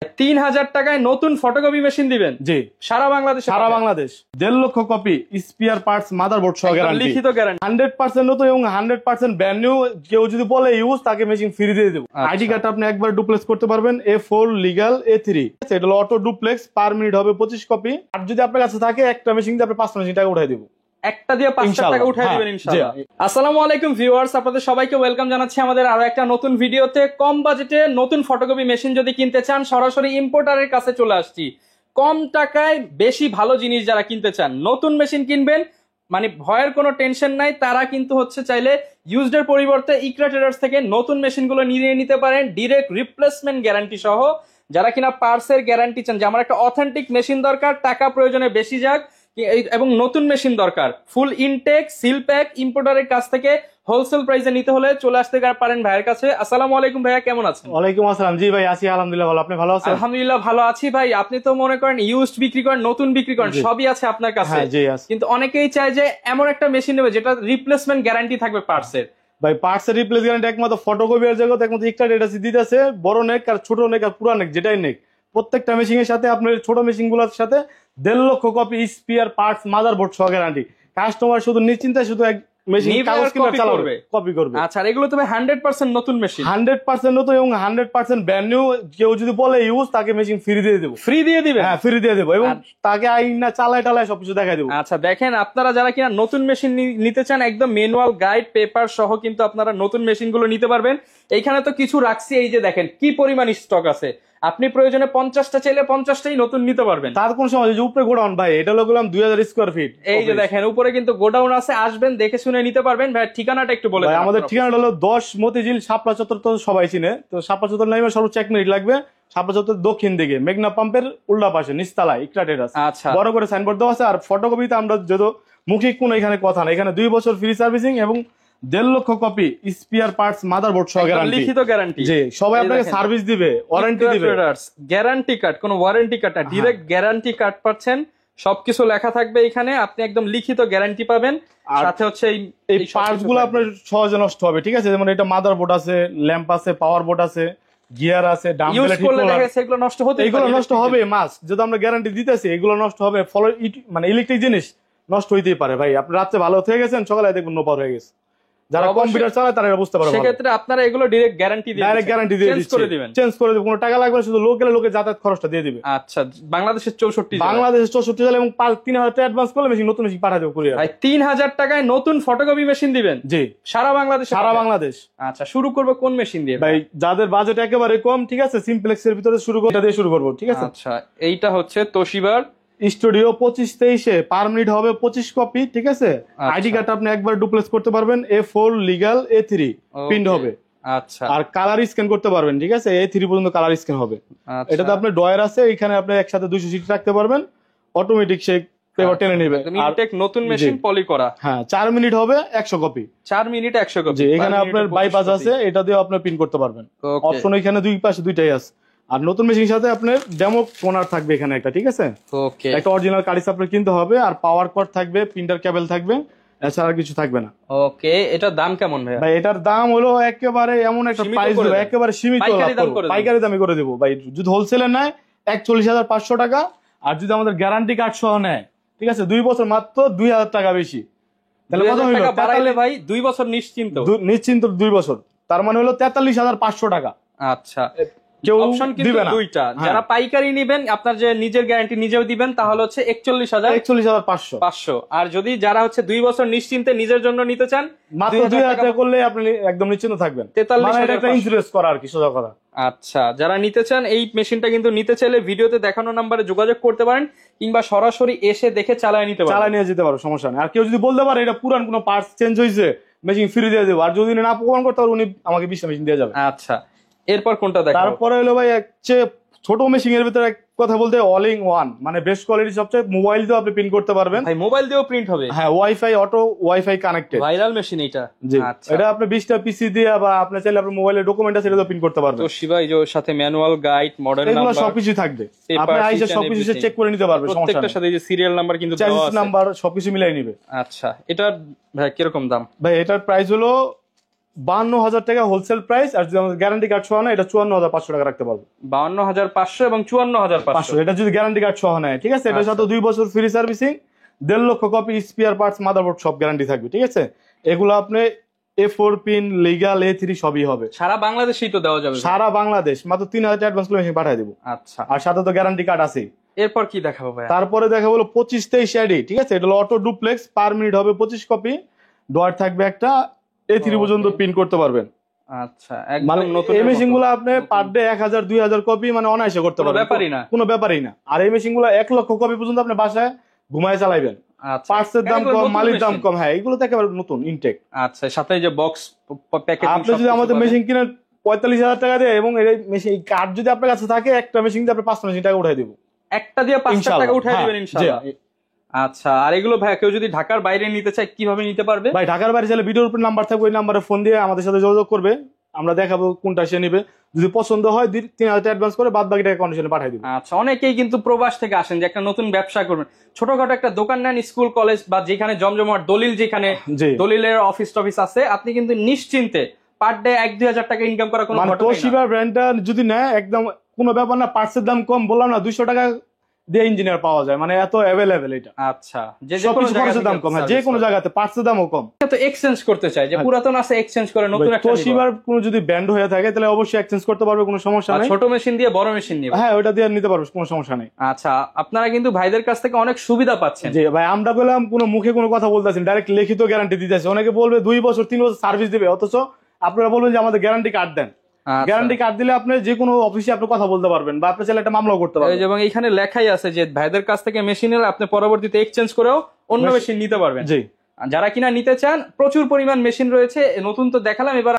3000 টাকায় নতুন photocopy machine দিবেন? জি, সারা বাংলাদেশে? সারা বাংলাদেশ। 1.5 লক্ষ কপি স্পেয়ার পার্টস মাদারবোর্ড সহ গ্যারান্টি, লিখিত গ্যারান্টি, 100% নতুন এবং 100% ব্র্যান্ড নিউ। কেউ যদি বলে ইউজ, তাকে মেশিন ফ্রি দিয়ে দেবো। আইডি কার্ড আপনি একবার ডুপ্লেক্স করতে পারবেন, A4 লিগ্যাল A3। এটা হলো অটো ডুপ্লেক্স, পার মিনিট হবে 25 কপি। আর যদি আপনার কাছে থাকে একটা মেশিন দিয়ে আপনি 5 মেশিন টাকা উঠাই দেবো, একটা দিয়ে 500 টাকা উঠাই দিবেন ইনশাআল্লাহ। আসসালামু আলাইকুম ভিউয়ার্স, আপনাদের সবাইকে ওয়েলকাম জানাচ্ছি আমাদের আরো একটা নতুন ভিডিওতে। কম বাজেটে নতুন ফটোকপি মেশিন যদি কিনতে চান, সরাসরি ইম্পোর্টারের কাছে চলে আসছি। কম টাকায় বেশি ভালো জিনিস যারা কিনতে চান, নতুন মেশিন কিনবেন মানে ভয়ের কোনো টেনশন নাই। তারা কিন্তু চাইলে ইউজড এর পরিবর্তে ইকরা ট্রেডার্স থেকে নতুন মেশিনগুলো নিয়ে নিতে পারেন, ডিরেক্ট রিপ্লেসমেন্ট গ্যারান্টি সহ। যারা কিনা পার্টসের গ্যারান্টি চান, যে আমার একটা অথেন্টিক মেশিন দরকার, টাকা প্রয়োজনে বেশি যাক এবং নতুন মেশিন দরকার, ফুল ইনটেক সিল প্যাক, ইম্পোর্টারের কাছ থেকে হোলসেল প্রাইসে নিতে হলে চলে আসতে পারেন ভাইয়ের কাছে। আসসালামু আলাইকুম ভাইয়া, কেমন আছেন? ওয়ালাইকুম আসসালাম। জি ভাই, আছি আলহামদুলিল্লাহ ভালো। আপনি ভালো আছেন? আলহামদুলিল্লাহ ভালো আছি ভাই। আপনি তো মনে করেন ইউজড বিক্রি করেন, নতুন বিক্রি করেন, সবই আছে আপনার কাছে। কিন্তু অনেকেই চায় যে এমন একটা মেশিন নেবে যেটা রিপ্লেসমেন্ট গ্যারান্টি থাকবে পার্টসের। ভাই পার্টসের রিপ্লেস গ্যারান্টি একমাত্র ফটোকপির জগৎ একমাত্র ইকরা ট্রেডার্স দিতেছে। বড় নেক আর ছোট নেক আর পুরা নেক, যেটাই নেক, প্রত্যেকটা মেশিনের সাথে আপনার ছোট মেশিন গুলোর সাথে 1.5 লক্ষ কপি স্পেয়ার পার্টস মাদারবোর্ড সহ গ্যারান্টি। কাস্টমার শুধু নিশ্চিন্তায় শুধু এক মেশিন কাগজ কিনে চালাবে, কপি করবে। আচ্ছা, এগুলো তবে 100% নতুন মেশিন, 100% নতুন এবং 100% ব্র্যান্ড নিউ। কেউ যদি বলে ইউজ, তাকে মেশিন ফ্রি দিয়ে দেবো। ফ্রি দিয়ে দিবেন? হ্যাঁ, ফ্রি দিয়ে দেবো এবং তাকে আইনা চালায় টালায় সবকিছু দেখাই দেবো। আচ্ছা দেখেন, আপনারা যারা কিনা নতুন মেশিন নিতে চান, একদম ম্যানুয়াল গাইড পেপার সহ কিন্তু আপনারা নতুন মেশিন গুলো নিতে পারবেন। এইখানে তো কিছু রাখছি, এই যে দেখেন কি পরিমাণ স্টক আছে। আপনি প্রয়োজনে 50টা চাইলে 50টাই নতুন নিতে পারবেন। তার কোন সময় যে উপরে গোডাউন ভাই, এটা হলো গেলাম 2000 স্কোয়ার ফিট। এই যে দেখেন উপরে কিন্তু গোডাউন আছে, আসবেন দেখে শুনে নিতে পারবেন। ভাই ঠিকানাটা একটু বলে দেন। আমাদের ঠিকানাটা হলো 10 মতিঝিল শাপলা চত্বর, তো সবাই চিনে। তো শাপলা চত্বর নামে সর্বোচ্চ 1 মিনিট লাগবে। শাপলা চত্বর দক্ষিণ দিকে মেঘনা পাম্পের উল্টা পাশে নিচতলায় ইকরা ট্রেডার্স। আচ্ছা, বড় করে সাইনবোর্ড দেওয়া আছে। আর ফটোকপিতে আমরা যেহেতু মৌখিক কোনো এখানে কথা না, এখানে 2 বছর ফ্রি সার্ভিসিং এবং 1.5 লক্ষ কপি স্পেয়ার পার্টস মাদারবোর্ড সহ গ্যারান্টি, লিখিত গ্যারান্টি। জি, সবাই আপনাকে সার্ভিস দিবে, ওয়ারেন্টি দিবে। গ্যারান্টি কার্ড, কোনো ওয়ারেন্টি কার্ড না, ডাইরেক্ট গ্যারান্টি কার্ড পাচ্ছেন। সবকিছু লেখা থাকবে এখানে, আপনি একদম লিখিত গ্যারান্টি পাবেন। সাথে এই পার্টস গুলো আপনার সহজে নষ্ট হবে, ঠিক আছে? যেমন এটা মাদারবোর্ড আছে, ল্যাম্প আছে, পাওয়ার বোর্ড আছে, গিয়ার আছে, ডাম্বেল এগুলো নষ্ট হতে, এগুলো নষ্ট হবে মাস্ট। যদি আমরা গ্যারান্টি দিতেছি, এগুলো নষ্ট হবে। ফলে মানে ইলেকট্রিক জিনিস নষ্ট হইতেই পারে ভাই। আপনি রাত্রে ভালো থেকে গেছেন, সকালে দেখবেন নোপার হয়ে গেছে। যারা কম্পিউটার চালায় তারা এটা বুঝতে পারবে। সেক্ষেত্রে আপনারা এগুলো ডাইরেক্ট গ্যারান্টি দিয়ে চেঞ্জ করে দিবেন, কোনো টাকা লাগবে না, শুধু লোকের যাতায়াত খরচটা দিয়ে দিবে। আচ্ছা, বাংলাদেশের 64 জেলা এবং 3000 টাকা অ্যাডভান্স করলে মেশিন, নতুন মেশিন পাঠাতে হবে। ভাই 3000 টাকায় নতুন ফটোকপি মেশিন দিবেন? জি, সারা বাংলাদেশ, সারা বাংলাদেশ। আচ্ছা, শুরু করবো কোন মেশিন দিয়ে ভাই? যাদের বাজেট একেবারে কম, ঠিক আছে, সিম্পলেক্সের ভিতরে শুরু করবো, ঠিক আছে? আচ্ছা, এইটা হচ্ছে তোশিবার স্টুডিও 2523 পার মিনিট হবে 25 কপি, ঠিক আছে? আইডি কার্ড আপনি একবার ডুপ্লেক্স করতে পারবেন, A4 লিগ্যাল A3 প্রিন্ট হবে। আচ্ছা, আর কালার স্ক্যান করতে পারবেন, ঠিক আছে? A3 পর্যন্ত কালার স্ক্যান হবে। এটাতে আপনার ড্রয়ার আছে, এখানে আপনি একসাথে 200 সিট রাখতে পারবেন, অটোমেটিক সে পেপার টেনে নেবে। আর নতুন মেশিন পলি করা। হ্যাঁ, 4 মিনিট হবে 100 কপি। 4 মিনিটে 100 কপি। এখানে আপনার বাইপাস আছে, এটা দিয়ে আপনি প্রিন্ট করতে পারবেন। অপশন এখানে দুই পাশে দুইটাই আছে। আর নতুন মেশিনের সাথে আপনার ডেমো কোনার থাকবে এখানে একটা, ঠিক আছে? ওকে, একটা অরিজিনাল কার্ড আপনার কিনতে হবে। আর পাওয়ার কর্ড থাকবে, প্রিন্টার কেবল থাকবে, এছাড়া কিছু থাকবে না। ওকে, এটার দাম কেমন ভাই? এটার দাম হলো একেবারে এমন একটা প্রাইস, একেবারে সীমিত, পাইকারি দামে করে দেবো ভাই। যদি হোলসেলে নেয় 41,500 টাকা, আর যদি আমাদের গ্যারান্টি কার্ড সহ নেয়, ঠিক আছে, 2 বছর মাত্র 2000 টাকা বেশি। তাহলে কত হলো ভাই? 2 বছর নিশ্চিন্ত 2 বছর, তার মানে হলো 43,500 টাকা। আচ্ছা, অপশন কিন্তু দুইটা। যারা পাইকারি নেবেন, আপনার যে নিজের গ্যারান্টি নিজেও দিবেন, তাহলে হচ্ছে 41,500। আর যদি যারা 2 বছর নিশ্চিন্তে নিজের জন্য নিতে চান, মাত্র 2000 টাকা করলে আপনি একদম নিশ্চিন্ত থাকবেন। 43,500 ইন্স্যুরেন্স করা আর কি, সোজা কথা। আচ্ছা, যারা নিতে চান এই মেশিনটা কিন্তু নিতে চাইলে ভিডিওতে দেখানো নাম্বারে যোগাযোগ করতে পারেন, কিংবা সরাসরি এসে দেখে চালায় নিতে পারেন, চালায় নিয়ে যেতে পারো, সমস্যা নেই। আর কেউ যদি বলতে পারে এটা পুরান কোনো পার্টস চেঞ্জ হয়েছে, মেশিন ফ্রি দিয়ে দেবো। আর যদি না প্রমাণ করতে পারবে, উনি আমাকে 20টা মেশিন দিয়ে যাবে। আচ্ছা, এরপর কোনটা দেখাবো? তারপরে হলো ভাই ছোট মেশিন এর ভিতরে কথা বলতে অল ইন ওয়ান, মানে বেস্ট কোয়ালিটি, সবচেয়ে মোবাইল দিয়েও আপনি প্রিন্ট করতে পারবেন। ভাই মোবাইল দিয়েও প্রিন্ট হবে? হ্যাঁ, wifi, auto wifi connected viral machine এটা। জি, এটা আপনি 20টা পিসি দিয়ে বা আপনি চাইলে আপনার মোবাইলের ডকুমেন্ট আছে সেটা প্রিন্ট করতে পারবেন। তো শিবা, এই যে সাথে ম্যানুয়াল গাইড, মডেল নাম্বার, এগুলো সবকিছু থাকবে। আপনি আইসা সবকিছু চেক করে নিতে পারবেন, সমস্যা নেই। প্রত্যেকটার সাথে এই যে সিরিয়াল নাম্বার কিন্তু দেওয়া আছে, নাম্বার সবকিছু মিলাই নিবে। আচ্ছা, এটা ভাই কিরকম দাম? ভাই এটার প্রাইস হলো 52,000 টাকা হোলসেল প্রাইস, আর যদি আমাদের গ্যারান্টি কার্ড সহ নেয় এটা 54,500 টাকা রাখতে পারবো। 52,500 এবং 54,500 এটা যদি গ্যারান্টি কার্ড সহ নেয়, ঠিক আছে। এটার সাথে 2 বছর ফ্রি সার্ভিসিং, 1.5 লক্ষ কপি স্পেয়ার পার্টস মাদারবোর্ড সব গ্যারান্টি থাকবে, ঠিক আছে। এগুলো আপনি A4 পিন লিগ্যাল A3 সবই হবে। সারা বাংলাদেশেই তো দেওয়া যাবে? সারা বাংলাদেশ, মাত্র 3,000 অ্যাডভান্স করে মেশিন পাঠিয়ে দেবো। আচ্ছা, আর সাথে তো গ্যারান্টি কার্ড আছেই। এরপর কি দেখাবো ভাই? তারপরে দেখা হলো 25-23 এডি, ঠিক আছে। এটা হলো অটো ডুপ্লেক্স, পার মিনিট হবে 25 কপি, ডয়ার থাকবে একটা, A3 পর্যন্ত প্রিন্ট করতে পারবেন। আচ্ছা, মানে একদম নতুন। এই মেশিন গুলো আপনি পার ডে 1,000-2,000 কপি মানে অনায়াসে করতে পারবেন, ব্যাপারই না, কোনো ব্যাপারই না। আর এই মেশিন গুলো 1 লক্ষ কপি পর্যন্ত আপনি বাসায় ঘুমায় চালাইবেন। পার্টসের দাম কম, মালির দাম কম। হ্যাঁ, এগুলো তো একেবারে নতুন ইনটেক। আচ্ছা, সাথে যে বক্স প্যাকেজিং, আপনি যদি আমাদের মেশিন কিনেন 45,000 টাকা দিয়ে, এবং এই মেশিন কার্ড যদি আপনার কাছে থাকে, একটা মেশিন দিয়ে আপনি 5 মেশিন টাকা উঠাই দেবো। একটা দিয়ে 5 টাকা উঠাই দিবেন ইনশাআল্লাহ। আচ্ছা, আর এগুলো ভাই কেউ যদি ঢাকার বাইরে নিতে চায় কিভাবে নিতে পারবে? ভাই ঢাকার বাইরে চাইলে ভিডিওর উপর নাম্বার থাকবে, ওই নাম্বারে ফোন দিয়ে আমাদের সাথে যোগাযোগ করবে, আমরা দেখাবো কোনটা সে নিবে। যদি পছন্দ হয় 2-3,000 অ্যাডভান্স করে বাদ বাকি টাকা কন্ডিশনে পাঠিয়ে দিবেন। আচ্ছা, অনেকেই কিন্তু প্রবাস থেকে আসেন যে একটা নতুন ব্যবসা করবেন, ছোটখাটো একটা দোকান নেন, স্কুল কলেজ বা যেখানে জমজমাট দলিল, যেখানে দলিলের অফিস টফিস আছে, আপনি কিন্তু নিশ্চিন্তে পার ডে 1-2 হাজার টাকা ইনকাম করা কোনো ঘটনা না। তোশিবা ব্র্যান্ডটা যদি নেয় একদম কোনো ব্যাপার না, পার্টসের দাম কম, বললাম না 200 টাকা দিয়ে ইঞ্জিনিয়ার পাওয়া যায়, মানে এত অ্যাভেলেবেল এটা। আচ্ছা, যে কোনো খরচের দাম কম, যে কোনো জায়গাতে পার্টসের দামও কম। তো এক্সচেঞ্জ করতে চাই, যে পুরাতন আছে এক্সচেঞ্জ করে নতুন একটা নিব। তোশিবার কোনো যদি ব্র্যান্ড হয়ে থাকে তাহলে অবশ্যই এক্সচেঞ্জ করতে পারবে, কোনো সমস্যা নাই। ছোট মেশিন দিয়ে বড় মেশিন নিব, হ্যাঁ ওটা দিয়ে নিতে পারবে, কোনো সমস্যা নেই। আচ্ছা, আপনারা কিন্তু ভাইদের কাছ থেকে অনেক সুবিধা পাচ্ছেন। জি ভাই, আমরা বললাম কোনো মুখে কোনো কথা বলতেছেন, ডাইরেক্ট লিখিত গ্যারান্টি দিতেছে। অনেকে বলবে 2 বছর 3 বছর সার্ভিস দিবে, অথচ আপনারা বলবেন যে আমাদের গ্যারান্টি কার্ড দেন। গ্যারান্টি কার্ড দিলে আপনি যে কোনো অফিসে আপনি কথা বলতে পারবেন, বা আপনি চাইলে একটা মামলাও করতে পারবেন। এবং এখানে লেখাই আছে যে ভাইদের কাছ থেকে মেশিন নিলে আপনি পরবর্তীতে এক্সচেঞ্জ করেও অন্য মেশিন নিতে পারবেন। জি, যারা কিনা নিতে চান, প্রচুর পরিমাণ মেশিন রয়েছে। নতুন তো দেখালাম, এবার